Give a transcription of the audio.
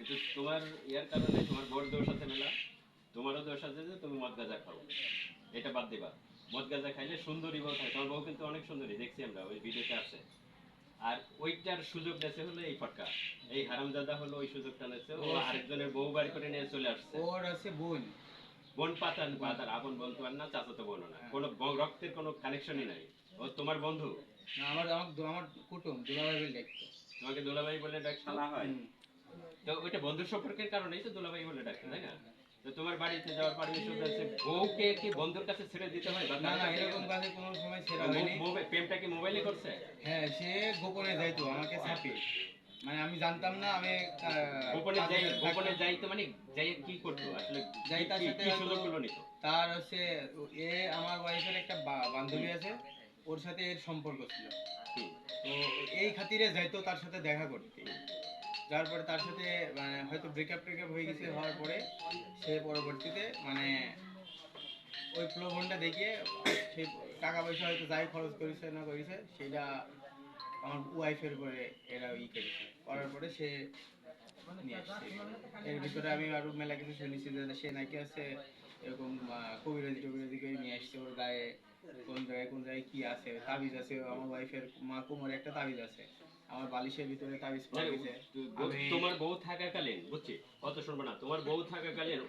কিন্তু তোমার ইয়ার কারণে তোমার বড় দোষ আছে মেলা, তোমারও দোষ আছে যে তুমি মদ গাঁজা খাও, এটা বাদ দিবা। মদ গাঁজা খাইলে সুন্দরী বউ থাকে, তোমার বউ কিন্তু অনেক সুন্দরী, দেখছি আমরা ওই ভিডিওতে আছে। আর ওইটার সুযোগ নেছে হলো এই ফটকা, এই হারামজাদা হলো ওই সুযোগটা নেছে, ও আরেকজনের বউ বাড়ি করে নিয়ে চলে আসছে। ওর আছে বোন। বোন পাতার পাতার আপন বলতে পার না, চাচাতো বোন না, কোনো রক্তের কোনো কানেকশনই নাই। ও তোমার বন্ধু, না, আমার কুটুম দুলাভাই বলে দেখতো। তোমাকে দুলাভাই বলে ডাকতো। তো ওইটা বন্ধুর সম্পর্কের কারণেই তো দুলাভাই বলে ডাকতো, তাই না? তো তোমার বাড়িতে যাওয়ার পারমিশন আছে, বউকে কি বন্ধুর কাছে ছেড়ে দিতে হয়? বা না না, এরকম কাজে কোনো সময় ছেড়া হয়নি। প্রেমটা কি মোবাইলে করছে? হ্যাঁ, সে গোপনে যাইতো আমাকে চাপিয়ে, মানে আমি জানতাম না। আমি গোপনে যাইতো মানে যাই কি করতো আসলে? যাই তার সাথে কি সুযোগগুলো নিত? তার হচ্ছে এ আমার ওয়াইফের একটা বান্ধবী আছে, ওর সাথে এর সম্পর্ক ছিল। তো এই খাতিরে যাইতো তার সাথে দেখা করতে। যার পরে তার সাথে মানে হয়তো ব্রেকআপ হয়ে গেছে, হওয়ার পরে সে পরবর্তীতে মানে ওই প্রলোভনটা দেখিয়ে সে টাকা পয়সা হয়তো যাই খরচ করেছে না করেছে সেটা আমার ওয়াইফের পরে এরা করেছে, করার পরে সে নিয়ে আসছে। এর ভিতরে আমি আরো মেলা কিছু শুনেছি যে সে নাকি আছে এরকম কবিরাজি টবিরাজি করে নিয়ে আসছে। ওর গায়ে কোন জায়গায় কি আছে, তাবিজ আছে। আমার ওয়াইফের কোমরে একটা তাবিজ আছে, আমার বালিশের ভিতরে তাবিজ পাওয়া গেছে। তোমার বউ থাকাকালীন, বুঝছি, কত শুনবো না, তোমার বউ থাকাকালীন